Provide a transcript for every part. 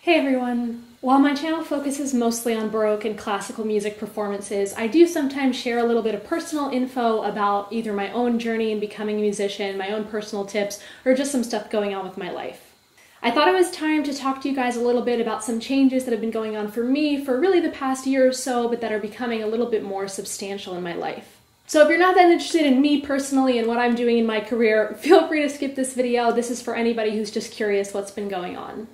Hey everyone! While my channel focuses mostly on Baroque and classical music performances, I do sometimes share a little bit of personal info about either my own journey in becoming a musician, my own personal tips, or just some stuff going on with my life. I thought it was time to talk to you guys a little bit about some changes that have been going on for me for really the past year or so, but that are becoming a little bit more substantial in my life. So if you're not that interested in me personally and what I'm doing in my career, feel free to skip this video. This is for anybody who's just curious what's been going on.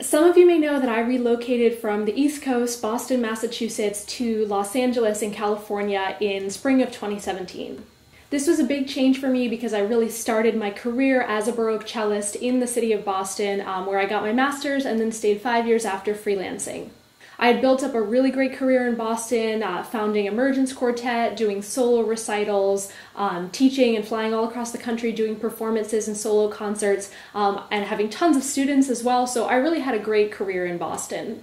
Some of you may know that I relocated from the East Coast, Boston, Massachusetts, to Los Angeles in California in spring of 2017. This was a big change for me because I really started my career as a Baroque cellist in the city of Boston, where I got my master's and then stayed 5 years after freelancing. I had built up a really great career in Boston, founding Emergence Quartet, doing solo recitals, teaching and flying all across the country, doing performances and solo concerts, and having tons of students as well, so I really had a great career in Boston.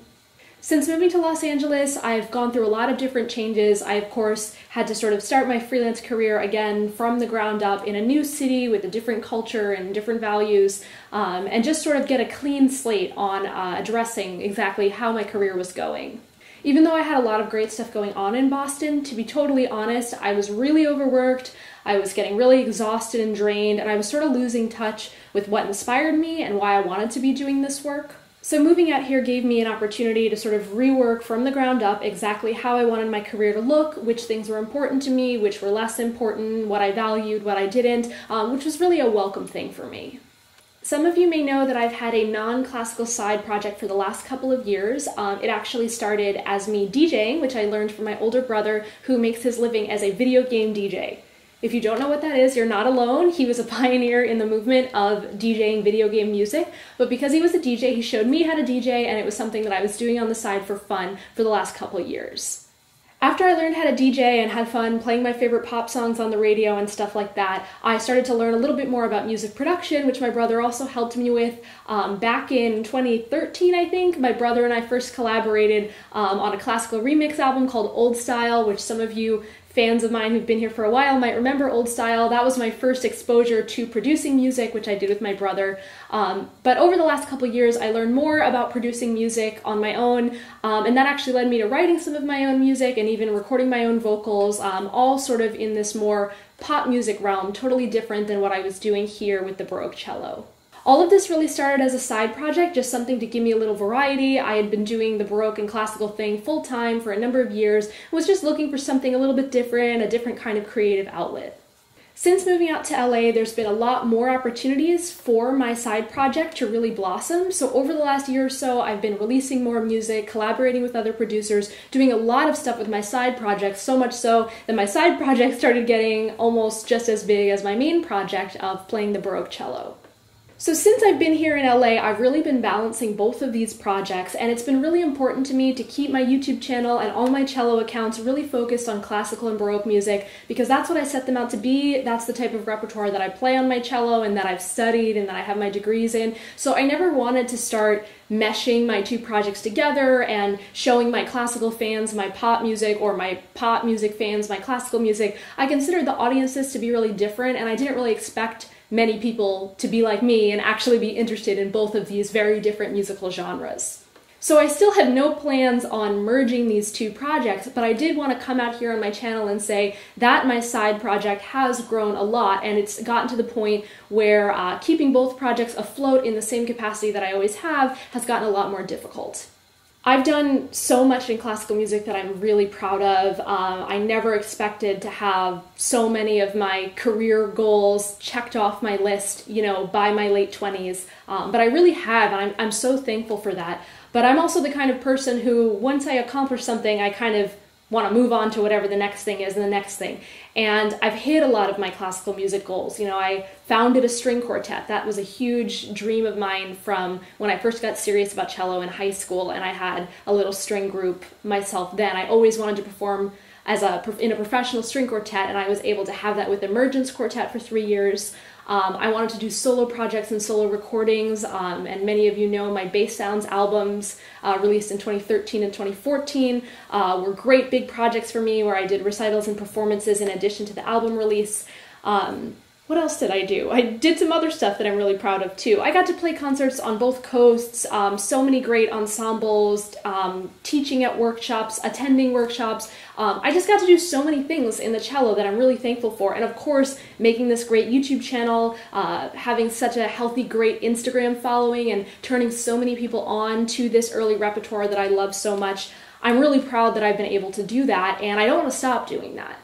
Since moving to Los Angeles, I've gone through a lot of different changes. I, of course, had to sort of start my freelance career again from the ground up in a new city with a different culture and different values, and just sort of get a clean slate on addressing exactly how my career was going. Even though I had a lot of great stuff going on in Boston, to be totally honest, I was really overworked, I was getting really exhausted and drained, and I was sort of losing touch with what inspired me and why I wanted to be doing this work. So moving out here gave me an opportunity to sort of rework from the ground up exactly how I wanted my career to look, which things were important to me, which were less important, what I valued, what I didn't, which was really a welcome thing for me. Some of you may know that I've had a non-classical side project for the last couple of years. It actually started as me DJing, which I learned from my older brother who makes his living as a video game DJ. If you don't know what that is, you're not alone. He was a pioneer in the movement of DJing video game music, but because he was a DJ, he showed me how to DJ, and it was something that I was doing on the side for fun for the last couple of years. After I learned how to DJ and had fun playing my favorite pop songs on the radio and stuff like that, I started to learn a little bit more about music production, which my brother also helped me with. Back in 2013, I think, my brother and I first collaborated on a classical remix album called Old Style, which some of you fans of mine who've been here for a while might remember Old Style. That was my first exposure to producing music, which I did with my brother. But over the last couple of years, I learned more about producing music on my own, and that actually led me to writing some of my own music and even recording my own vocals, all sort of in this more pop music realm, totally different than what I was doing here with the Baroque cello. All of this really started as a side project, just something to give me a little variety. I had been doing the Baroque and classical thing full-time for a number of years, and was just looking for something a little bit different, a different kind of creative outlet. Since moving out to LA, there's been a lot more opportunities for my side project to really blossom. So over the last year or so, I've been releasing more music, collaborating with other producers, doing a lot of stuff with my side project, so much so that my side project started getting almost just as big as my main project of playing the Baroque cello. So since I've been here in LA, I've really been balancing both of these projects, and it's been really important to me to keep my YouTube channel and all my cello accounts really focused on classical and Baroque music, because that's what I set them out to be. That's the type of repertoire that I play on my cello and that I've studied and that I have my degrees in. So I never wanted to start meshing my two projects together and showing my classical fans my pop music, or my pop music fans my classical music. I considered the audiences to be really different, and I didn't really expect many people to be like me and actually be interested in both of these very different musical genres. So I still had no plans on merging these two projects, but I did want to come out here on my channel and say that my side project has grown a lot, and it's gotten to the point where keeping both projects afloat in the same capacity that I always have has gotten a lot more difficult. I've done so much in classical music that I'm really proud of. I never expected to have so many of my career goals checked off my list, you know, by my late 20s, but I really have, and I'm so thankful for that. But I'm also the kind of person who, once I accomplish something, I kind of want to move on to whatever the next thing is and the next thing. And I've hit a lot of my classical music goals. You know, I founded a string quartet. That was a huge dream of mine from when I first got serious about cello in high school, and I had a little string group myself then. I always wanted to perform in a professional string quartet, and I was able to have that with Emergence Quartet for 3 years. I wanted to do solo projects and solo recordings, and many of you know my Bass Sounds albums released in 2013 and 2014 were great big projects for me, where I did recitals and performances in addition to the album release. What else did I do? I did some other stuff that I'm really proud of too. I got to play concerts on both coasts, so many great ensembles, teaching at workshops, attending workshops. I just got to do so many things in the cello that I'm really thankful for. And of course, making this great YouTube channel, having such a healthy, great Instagram following, and turning so many people on to this early repertoire that I love so much. I'm really proud that I've been able to do that, and I don't want to stop doing that.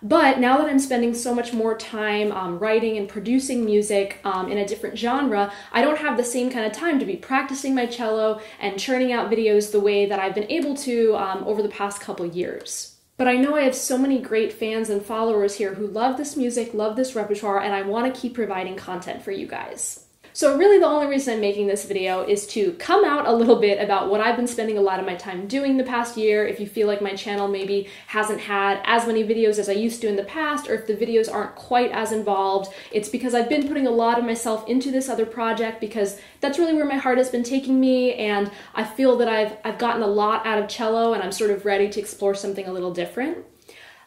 But now that I'm spending so much more time writing and producing music in a different genre, I don't have the same kind of time to be practicing my cello and churning out videos the way that I've been able to over the past couple years. But I know I have so many great fans and followers here who love this music, love this repertoire, and I want to keep providing content for you guys. So really the only reason I'm making this video is to come out a little bit about what I've been spending a lot of my time doing the past year. If you feel like my channel maybe hasn't had as many videos as I used to in the past, or if the videos aren't quite as involved, it's because I've been putting a lot of myself into this other project, because that's really where my heart has been taking me, and I feel that I've gotten a lot out of cello, and I'm sort of ready to explore something a little different.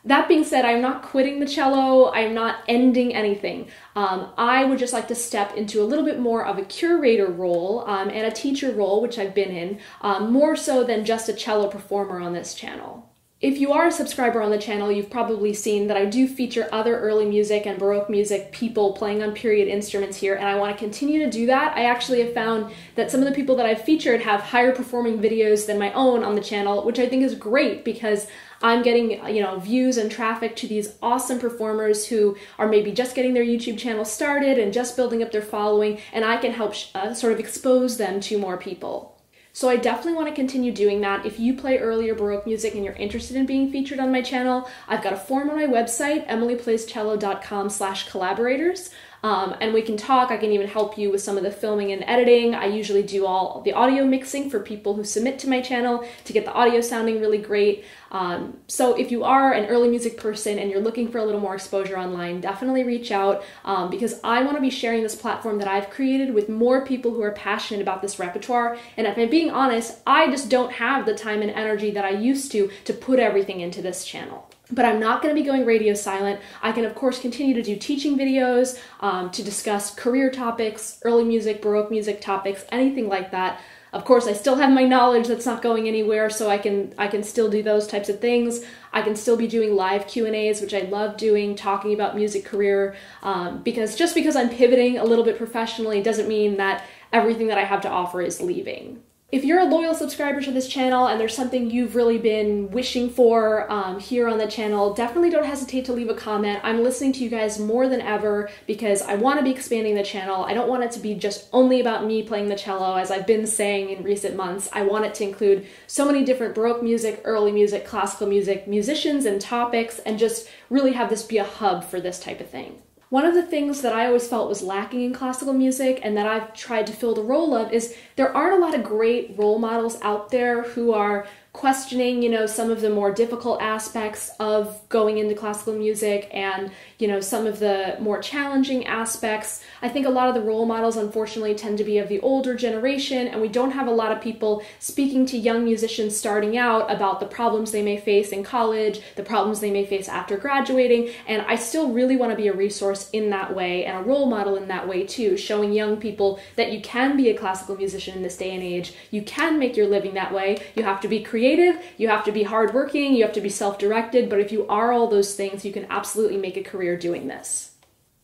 That being said, I'm not quitting the cello, I'm not ending anything. I would just like to step into a little bit more of a curator role and a teacher role, which I've been in, more so than just a cello performer on this channel. If you are a subscriber on the channel, you've probably seen that I do feature other early music and Baroque music people playing on period instruments here, and I want to continue to do that. I actually have found that some of the people that I've featured have higher performing videos than my own on the channel, which I think is great, because I'm getting, views and traffic to these awesome performers who are maybe just getting their YouTube channel started and just building up their following, and I can help sort of expose them to more people. So I definitely want to continue doing that. If you play earlier Baroque music and you're interested in being featured on my channel, I've got a form on my website, EmilyPlaysCello.com/collaborators. And we can talk. I can even help you with some of the filming and editing. I usually do all the audio mixing for people who submit to my channel to get the audio sounding really great. So if you are an early music person and you're looking for a little more exposure online, definitely reach out, because I want to be sharing this platform that I've created with more people who are passionate about this repertoire. And if I'm being honest, I just don't have the time and energy that I used to put everything into this channel. But I'm not going to be going radio silent. I can, of course, continue to do teaching videos, to discuss career topics, early music, Baroque music topics, anything like that. Of course, I still have my knowledge that's not going anywhere, so I can still do those types of things. I can still be doing live Q&As, which I love doing, talking about music career, because just because I'm pivoting a little bit professionally doesn't mean that everything that I have to offer is leaving. If you're a loyal subscriber to this channel and there's something you've really been wishing for here on the channel, definitely don't hesitate to leave a comment. I'm listening to you guys more than ever because I want to be expanding the channel. I don't want it to be just only about me playing the cello, as I've been saying in recent months. I want it to include so many different Baroque music, early music, classical music, musicians and topics, and just really have this be a hub for this type of thing. One of the things that I always felt was lacking in classical music, and that I've tried to fill the role of, is there aren't a lot of great role models out there who are questioning, some of the more difficult aspects of going into classical music and, some of the more challenging aspects. I think a lot of the role models, unfortunately, tend to be of the older generation, and we don't have a lot of people speaking to young musicians starting out about the problems they may face in college, the problems they may face after graduating, and I still really want to be a resource in that way and a role model in that way too, showing young people that you can be a classical musician in this day and age, you can make your living that way, you have to be creative, you have to be hardworking, you have to be self-directed, but if you are all those things, you can absolutely make a career doing this.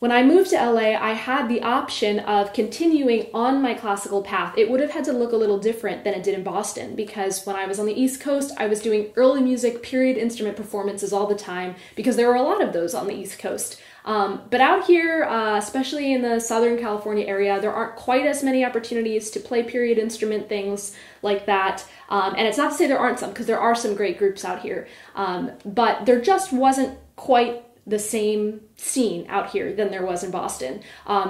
When I moved to LA, I had the option of continuing on my classical path. It would have had to look a little different than it did in Boston, because when I was on the East Coast, I was doing early music, period instrument performances all the time, because there were a lot of those on the East Coast. But out here, especially in the Southern California area, there aren't quite as many opportunities to play period instrument things like that. And it's not to say there aren't some, because there are some great groups out here. But there just wasn't quite the same scene out here than there was in Boston.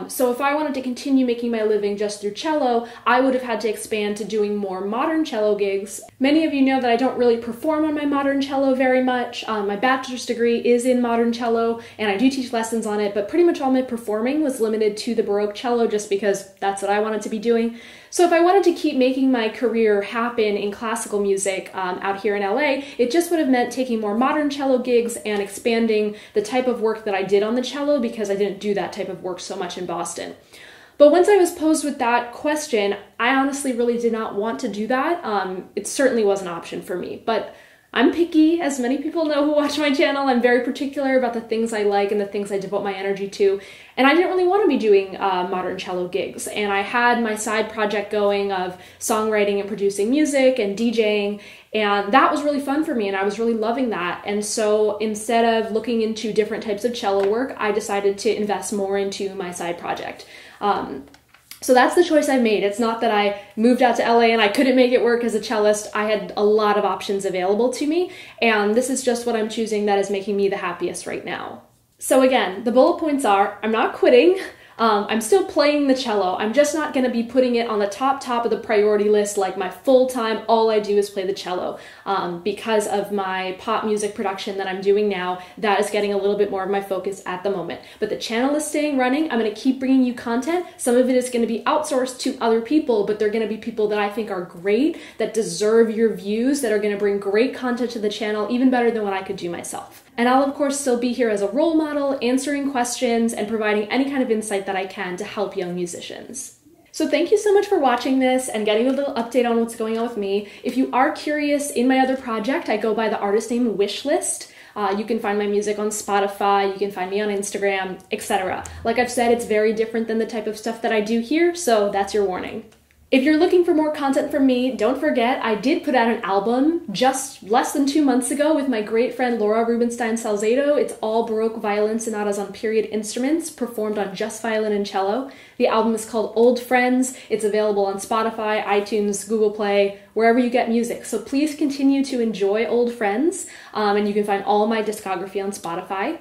So if I wanted to continue making my living just through cello, I would have had to expand to doing more modern cello gigs. Many of you know that I don't really perform on my modern cello very much. My bachelor's degree is in modern cello, and I do teach lessons on it, but pretty much all my performing was limited to the Baroque cello just because that's what I wanted to be doing. So if I wanted to keep making my career happen in classical music out here in LA, it just would have meant taking more modern cello gigs and expanding the type of work that I did on the cello, because I didn't do that type of work so much in Boston. But once I was posed with that question, I honestly really did not want to do that. It certainly was an option for me, but I'm picky, as many people know who watch my channel. I'm very particular about the things I like and the things I devote my energy to. And I didn't really want to be doing modern cello gigs. And I had my side project going of songwriting and producing music and DJing. And that was really fun for me, and I was really loving that. And so instead of looking into different types of cello work, I decided to invest more into my side project. So that's the choice I made. It's not that I moved out to LA and I couldn't make it work as a cellist. I had a lot of options available to me, and this is just what I'm choosing that is making me the happiest right now. So again, the bullet points are, I'm not quitting. I'm still playing the cello. I'm just not going to be putting it on the top of the priority list like my full-time, all I do is play the cello. Because of my pop music production that I'm doing now, that is getting a little bit more of my focus at the moment. But the channel is staying running. I'm going to keep bringing you content. Some of it is going to be outsourced to other people, but they're going to be people that I think are great, that deserve your views, that are going to bring great content to the channel, even better than what I could do myself. And I'll of course still be here as a role model, answering questions and providing any kind of insight that I can to help young musicians. So thank you so much for watching this and getting a little update on what's going on with me. If you are curious, in my other project, I go by the artist name Wishlist. You can find my music on Spotify, you can find me on Instagram, etc. Like I've said, it's very different than the type of stuff that I do here, so that's your warning. If you're looking for more content from me, don't forget I did put out an album just less than 2 months ago with my great friend Laura Rubinstein Salzedo. It's all Baroque violin sonatas on period instruments performed on just violin and cello. The album is called Old Friends. It's available on Spotify, iTunes, Google Play, wherever you get music. So please continue to enjoy Old Friends, and you can find all my discography on Spotify.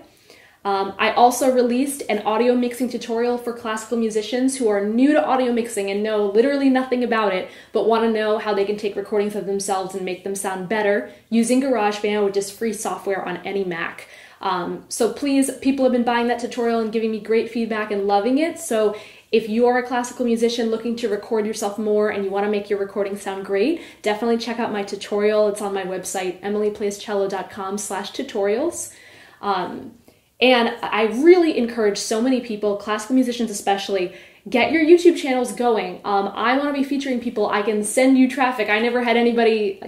I also released an audio mixing tutorial for classical musicians who are new to audio mixing and know literally nothing about it, but want to know how they can take recordings of themselves and make them sound better using GarageBand, which is free software on any Mac. So please, people have been buying that tutorial and giving me great feedback and loving it. So if you are a classical musician looking to record yourself more and you want to make your recording sound great, definitely check out my tutorial. It's on my website, EmilyPlaysCello.com/tutorials. And I really encourage so many people, classical musicians especially, get your YouTube channels going. I want to be featuring people. I can send you traffic. I never had anybody,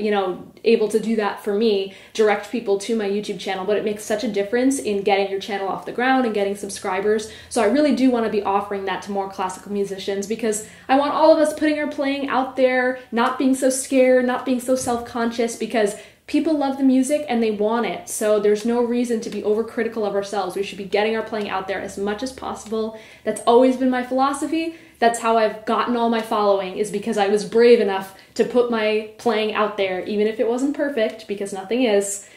able to do that for me, direct people to my YouTube channel, but it makes such a difference in getting your channel off the ground and getting subscribers. So I really do want to be offering that to more classical musicians, because I want all of us putting our playing out there, not being so scared, not being so self-conscious, because people love the music and they want it, so there's no reason to be overcritical of ourselves. We should be getting our playing out there as much as possible. That's always been my philosophy. That's how I've gotten all my following, is because I was brave enough to put my playing out there, even if it wasn't perfect, because nothing is.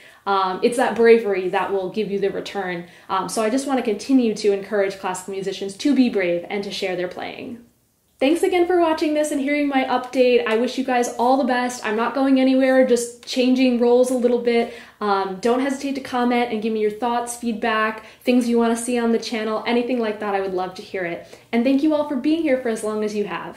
It's that bravery that will give you the return. So I just want to continue to encourage classical musicians to be brave and to share their playing. Thanks again for watching this and hearing my update. I wish you guys all the best. I'm not going anywhere, just changing roles a little bit. Don't hesitate to comment and give me your thoughts, feedback, things you want to see on the channel, anything like that. I would love to hear it. And thank you all for being here for as long as you have.